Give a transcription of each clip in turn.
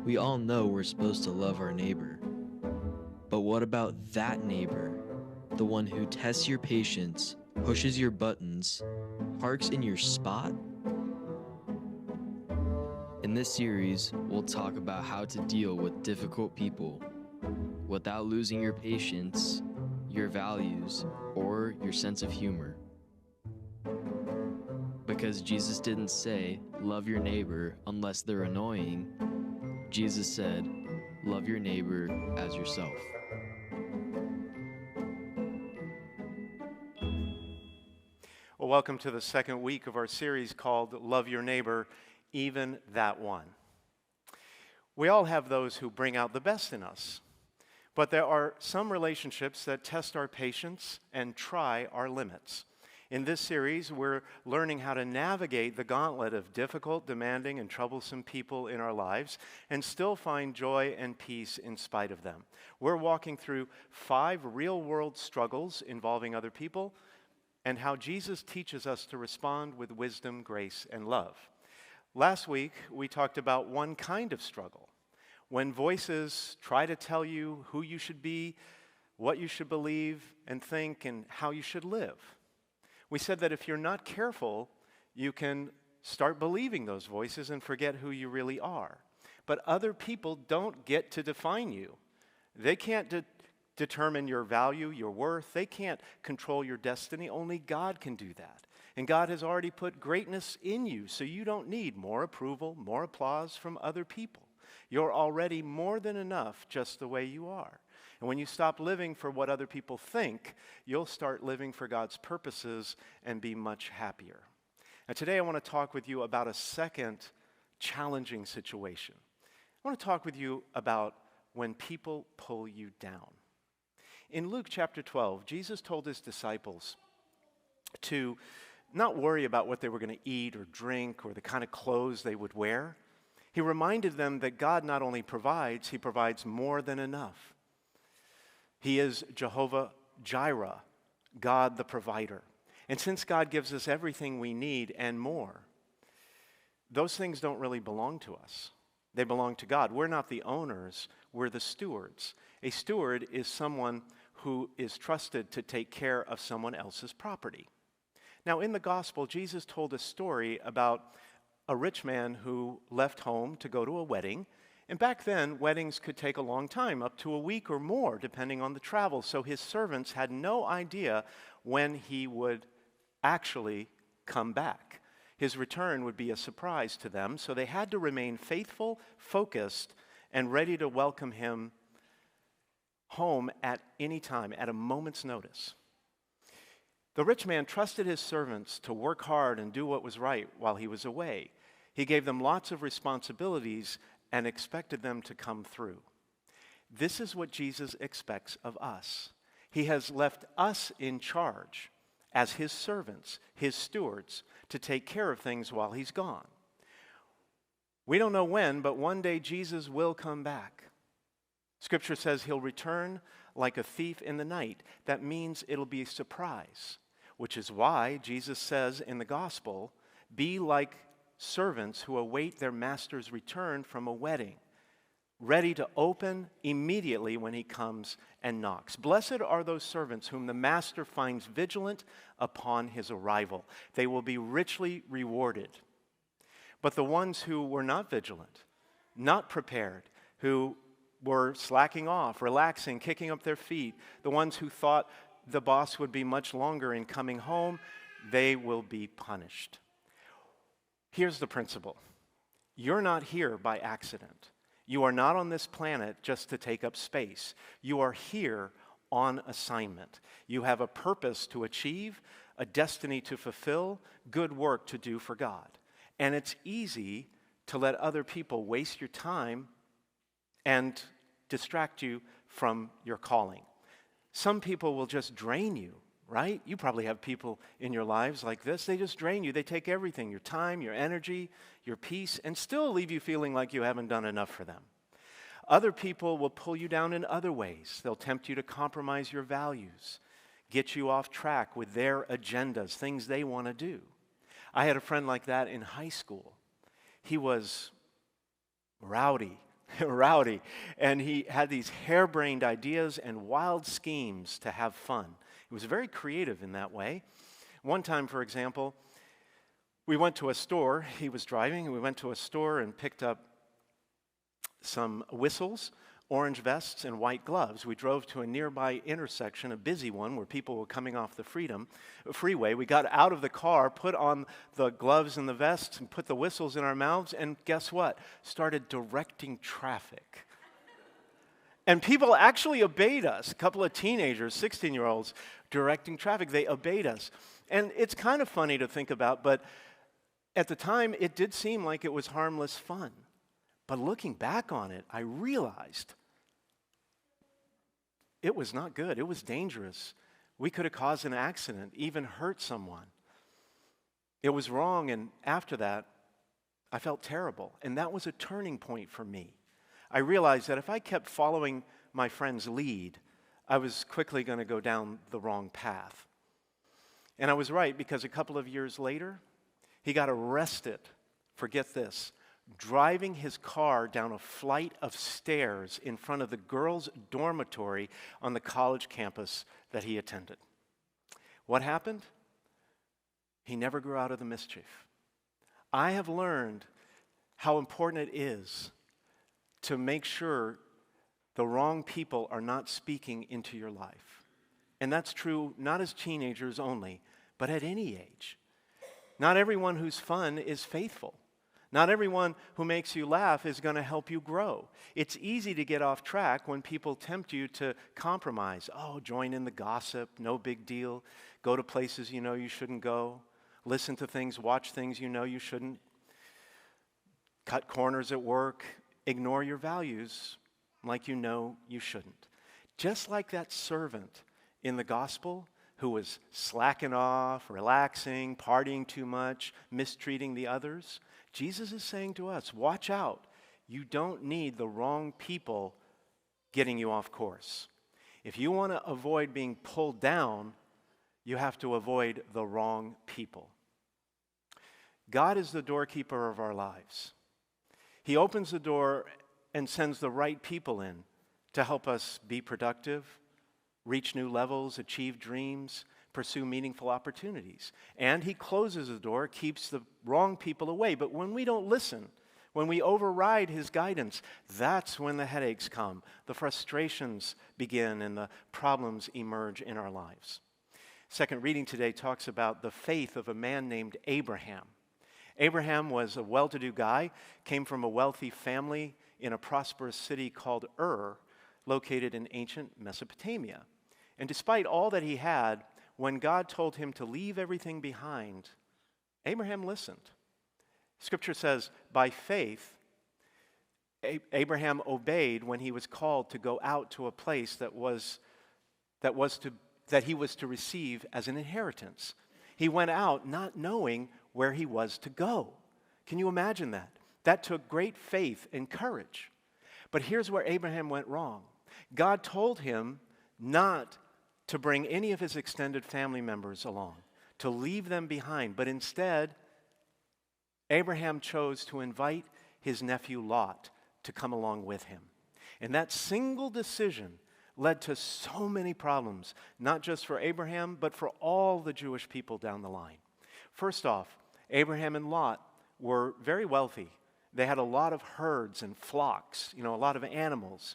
We all know we're supposed to love our neighbor. But what about that neighbor? The one who tests your patience, pushes your buttons, parks in your spot? In this series, we'll talk about how to deal with difficult people without losing your patience, your values, or your sense of humor. Because Jesus didn't say, love your neighbor unless they're annoying. Jesus said, love your neighbor as yourself. Well, welcome to the second week of our series called Love Your Neighbor, Even That One. We all have those who bring out the best in us, but there are some relationships that test our patience and try our limits. In this series, we're learning how to navigate the gauntlet of difficult, demanding, and troublesome people in our lives and still find joy and peace in spite of them. We're walking through 5 real-world struggles involving other people and how Jesus teaches us to respond with wisdom, grace, and love. Last week, we talked about one kind of struggle, when voices try to tell you who you should be, what you should believe and think, and how you should live. We said that if you're not careful, you can start believing those voices and forget who you really are. But other people don't get to define you. They can't determine your value, your worth. They can't control your destiny. Only God can do that. And God has already put greatness in you, so you don't need more approval, more applause from other people. You're already more than enough just the way you are. And when you stop living for what other people think, you'll start living for God's purposes and be much happier. Now today I want to talk with you about a second challenging situation. I want to talk with you about when people pull you down. In Luke chapter 12, Jesus told his disciples to not worry about what they were going to eat or drink or the kind of clothes they would wear. He reminded them that God not only provides, he provides more than enough. He is Jehovah Jireh, God the provider. And since God gives us everything we need and more, those things don't really belong to us. They belong to God. We're not the owners, we're the stewards. A steward is someone who is trusted to take care of someone else's property. Now, in the gospel, Jesus told a story about a rich man who left home to go to a wedding. And back then, weddings could take a long time, up to a week or more, depending on the travel. So his servants had no idea when he would actually come back. His return would be a surprise to them, so they had to remain faithful, focused, and ready to welcome him home at any time, at a moment's notice. The rich man trusted his servants to work hard and do what was right while he was away. He gave them lots of responsibilities and expected them to come through. This is what Jesus expects of us. He has left us in charge as his servants, his stewards, to take care of things while he's gone. We don't know when, but one day Jesus will come back. Scripture says he'll return like a thief in the night. That means it'll be a surprise, which is why Jesus says in the gospel, be like servants who await their master's return from a wedding, ready to open immediately when he comes and knocks. Blessed are those servants whom the master finds vigilant upon his arrival. They will be richly rewarded. But the ones who were not vigilant, not prepared, who were slacking off, relaxing, kicking up their feet, the ones who thought the boss would be much longer in coming home, they will be punished. Here's the principle. You're not here by accident. You are not on this planet just to take up space. You are here on assignment. You have a purpose to achieve, a destiny to fulfill, good work to do for God. And it's easy to let other people waste your time and distract you from your calling. Some people will just drain you. Right? You probably have people in your lives like this. They just drain you. They take everything, your time, your energy, your peace, and still leave you feeling like you haven't done enough for them. Other people will pull you down in other ways. They'll tempt you to compromise your values, get you off track with their agendas, things they want to do. I had a friend like that in high school. He was rowdy rowdy, and he had these harebrained ideas and wild schemes to have fun. He was very creative in that way. One time, for example, we went to a store. He was driving, and we went to a store and picked up some whistles, orange vests, and white gloves. We drove to a nearby intersection, a busy one, where people were coming off the freeway. We got out of the car, put on the gloves and the vests, and put the whistles in our mouths, and guess what? Started directing traffic. And people actually obeyed us. A couple of teenagers, 16-year-olds, directing traffic. They obeyed us. And it's kind of funny to think about, but at the time, it did seem like it was harmless fun. But looking back on it, I realized it was not good. It was dangerous. We could have caused an accident, even hurt someone. It was wrong, and after that, I felt terrible. And that was a turning point for me. I realized that if I kept following my friend's lead, I was quickly going to go down the wrong path. And I was right, because a couple of years later, he got arrested, forget this, driving his car down a flight of stairs in front of the girls' dormitory on the college campus that he attended. What happened? He never grew out of the mischief. I have learned how important it is to make sure the wrong people are not speaking into your life. And that's true not as teenagers only, but at any age. Not everyone who's fun is faithful. Not everyone who makes you laugh is going to help you grow. It's easy to get off track when people tempt you to compromise. Oh, join in the gossip, no big deal. Go to places you know you shouldn't go. Listen to things, watch things you know you shouldn't. Cut corners at work. Ignore your values like you know you shouldn't. Just like that servant in the gospel who was slacking off, relaxing, partying too much, mistreating the others, Jesus is saying to us, watch out. You don't need the wrong people getting you off course. If you want to avoid being pulled down, you have to avoid the wrong people. God is the doorkeeper of our lives. He opens the door and sends the right people in to help us be productive, reach new levels, achieve dreams, pursue meaningful opportunities. And he closes the door, keeps the wrong people away. But when we don't listen, when we override his guidance, that's when the headaches come, the frustrations begin, and the problems emerge in our lives. Second reading today talks about the faith of a man named Abraham. Abraham was a well-to-do guy, came from a wealthy family in a prosperous city called Ur, located in ancient Mesopotamia. And despite all that he had, when God told him to leave everything behind, Abraham listened. Scripture says, by faith, Abraham obeyed when he was called to go out to a place that he was to receive as an inheritance. He went out not knowing where he was to go. Can you imagine that? That took great faith and courage. But here's where Abraham went wrong. God told him not to bring any of his extended family members along, to leave them behind. But instead, Abraham chose to invite his nephew Lot to come along with him. And that single decision led to so many problems, not just for Abraham, but for all the Jewish people down the line. First off, Abraham and Lot were very wealthy. They had a lot of herds and flocks, a lot of animals.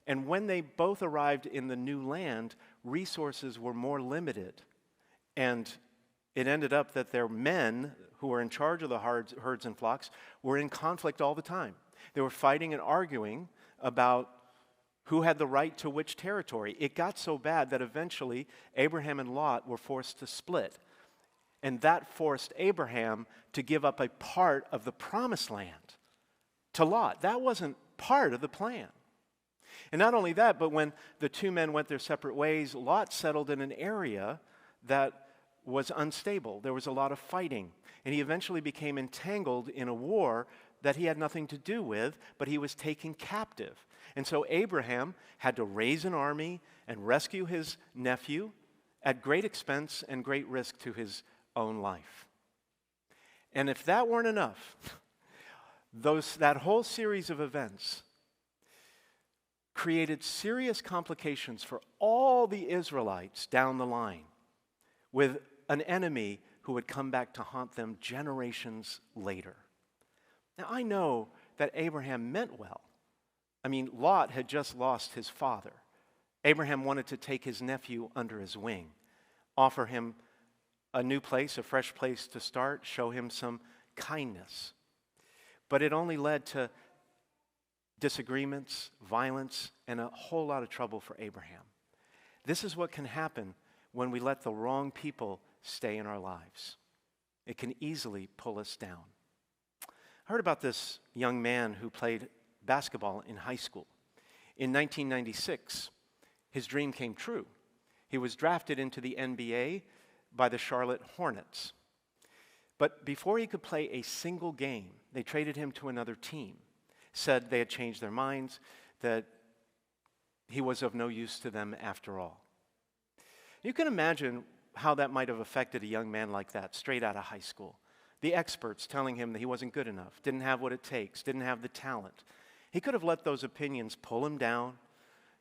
And when they both arrived in the new land, resources were more limited. And it ended up that their men, who were in charge of the herds and flocks, were in conflict all the time. They were fighting and arguing about who had the right to which territory. It got so bad that eventually Abraham and Lot were forced to split. And that forced Abraham to give up a part of the promised land to Lot. That wasn't part of the plan. And not only that, but when the two men went their separate ways, Lot settled in an area that was unstable. There was a lot of fighting. And he eventually became entangled in a war that he had nothing to do with, but he was taken captive. And so Abraham had to raise an army and rescue his nephew at great expense and great risk to his own life. And if that weren't enough, that whole series of events created serious complications for all the Israelites down the line, with an enemy who would come back to haunt them generations later. Now, I know that Abraham meant well. I mean, Lot had just lost his father. Abraham wanted to take his nephew under his wing, offer him a new place, a fresh place to start, show him some kindness. But it only led to disagreements, violence, and a whole lot of trouble for Abraham. This is what can happen when we let the wrong people stay in our lives. It can easily pull us down. I heard about this young man who played basketball in high school. In 1996, his dream came true. He was drafted into the NBA by the Charlotte Hornets. But before he could play a single game, they traded him to another team. Said they had changed their minds, that he was of no use to them after all. You can imagine how that might have affected a young man like that, straight out of high school. The experts telling him that he wasn't good enough, didn't have what it takes, didn't have the talent. He could have let those opinions pull him down,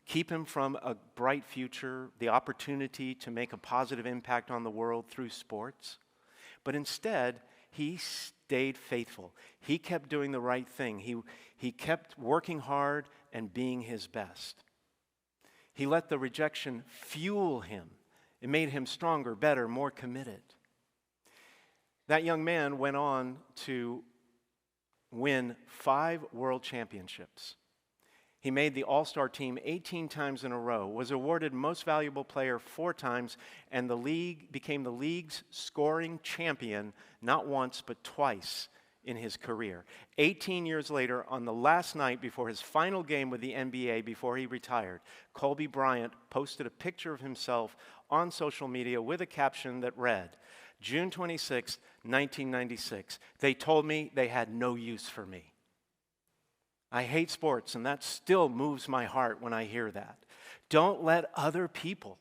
keep him from a bright future, the opportunity to make a positive impact on the world through sports. But instead, he stayed faithful. He kept doing the right thing. He kept working hard and being his best. He let the rejection fuel him. It made him stronger, better, more committed. That young man went on to win 5 world championships. He made the All-Star team 18 times in a row, was awarded Most Valuable Player 4 times, and became the league's scoring champion not once but twice in his career. 18 years later, on the last night before his final game with the NBA before he retired, Kobe Bryant posted a picture of himself on social media with a caption that read, June 26, 1996, they told me they had no use for me. I hate sports, and that still moves my heart when I hear that. Don't let other people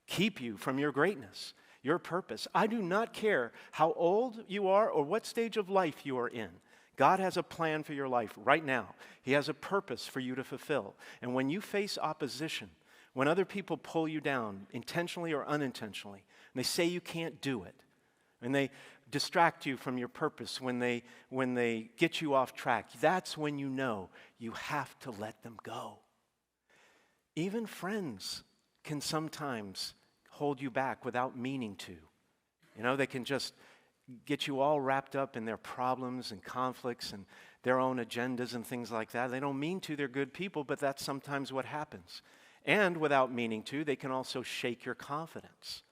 keep you from your greatness, your purpose. I do not care how old you are or what stage of life you are in. God has a plan for your life right now. He has a purpose for you to fulfill. And when you face opposition, when other people pull you down, intentionally or unintentionally, and they say you can't do it, and they distract you from your purpose, when they get you off track, that's when you know you have to let them go. Even friends can sometimes hold you back without meaning to. You know, they can just get you all wrapped up in their problems and conflicts and their own agendas and things like that. They don't mean to, they're good people, but that's sometimes what happens. And without meaning to, they can also shake your confidence,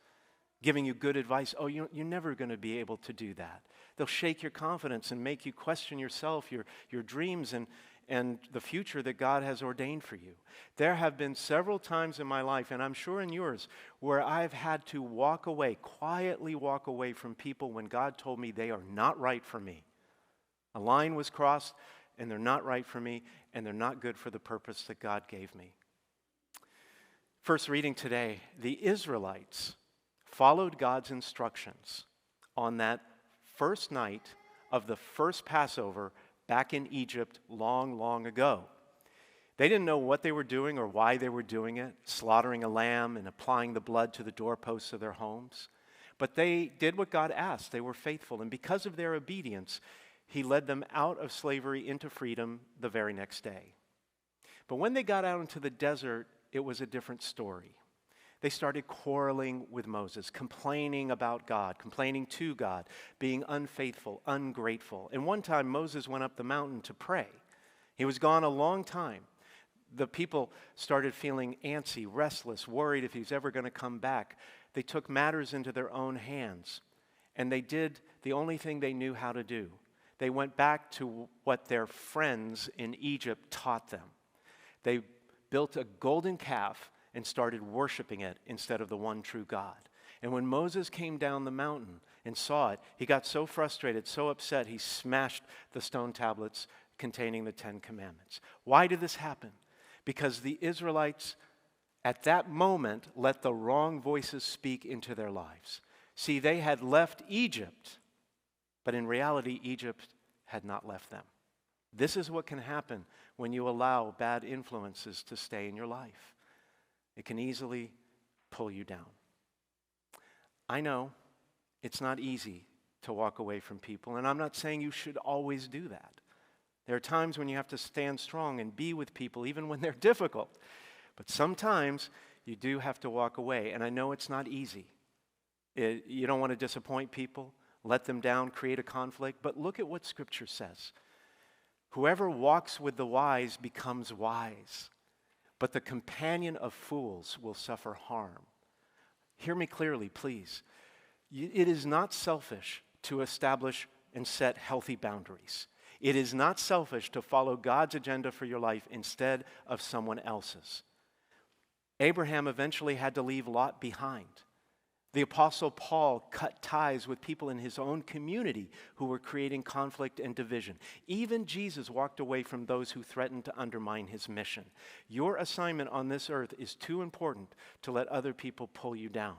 giving you good advice. Oh, you're never going to be able to do that. They'll shake your confidence and make you question yourself, your dreams, and the future that God has ordained for you. There have been several times in my life, and I'm sure in yours, where I've had to walk away, quietly walk away from people when God told me they are not right for me. A line was crossed, and they're not right for me, and they're not good for the purpose that God gave me. First reading today, the Israelites followed God's instructions on that first night of the first Passover back in Egypt long, long ago. They didn't know what they were doing or why they were doing it, slaughtering a lamb and applying the blood to the doorposts of their homes. But they did what God asked. They were faithful. And because of their obedience, He led them out of slavery into freedom the very next day. But when they got out into the desert, it was a different story. They started quarreling with Moses, complaining about God, complaining to God, being unfaithful, ungrateful. And one time Moses went up the mountain to pray. He was gone a long time. The people started feeling antsy, restless, worried if he's ever going to come back. They took matters into their own hands, and they did the only thing they knew how to do. They went back to what their friends in Egypt taught them. They built a golden calf and started worshiping it instead of the one true God. And when Moses came down the mountain and saw it, he got so frustrated, so upset, he smashed the stone tablets containing the 10 Commandments. Why did this happen? Because the Israelites at that moment let the wrong voices speak into their lives. See, they had left Egypt, but in reality, Egypt had not left them. This is what can happen when you allow bad influences to stay in your life. It can easily pull you down. I know it's not easy to walk away from people, and I'm not saying you should always do that. There are times when you have to stand strong and be with people even when they're difficult. But sometimes you do have to walk away, and I know it's not easy. You don't want to disappoint people, let them down, create a conflict, but look at what Scripture says. Whoever walks with the wise becomes wise, but the companion of fools will suffer harm. Hear me clearly, please. It is not selfish to establish and set healthy boundaries. It is not selfish to follow God's agenda for your life instead of someone else's. Abraham eventually had to leave Lot behind. The Apostle Paul cut ties with people in his own community who were creating conflict and division. Even Jesus walked away from those who threatened to undermine his mission. Your assignment on this earth is too important to let other people pull you down.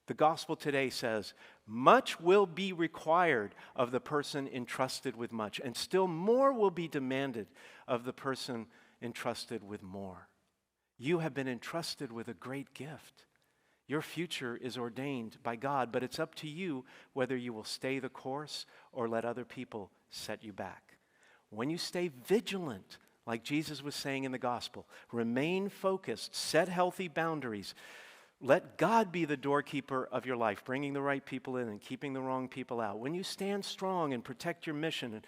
The gospel today says, much will be required of the person entrusted with much, and still more will be demanded of the person entrusted with more. You have been entrusted with a great gift. Your future is ordained by God, but it's up to you whether you will stay the course or let other people set you back. When you stay vigilant, like Jesus was saying in the gospel, remain focused, set healthy boundaries, let God be the doorkeeper of your life, bringing the right people in and keeping the wrong people out. When you stand strong and protect your mission and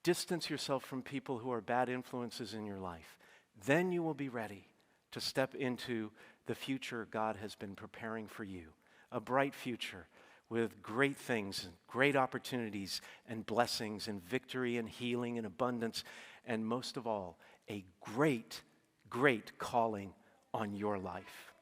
distance yourself from people who are bad influences in your life, then you will be ready to step into the future God has been preparing for you. A bright future with great things, and great opportunities and blessings and victory and healing and abundance, and most of all, a great, great calling on your life.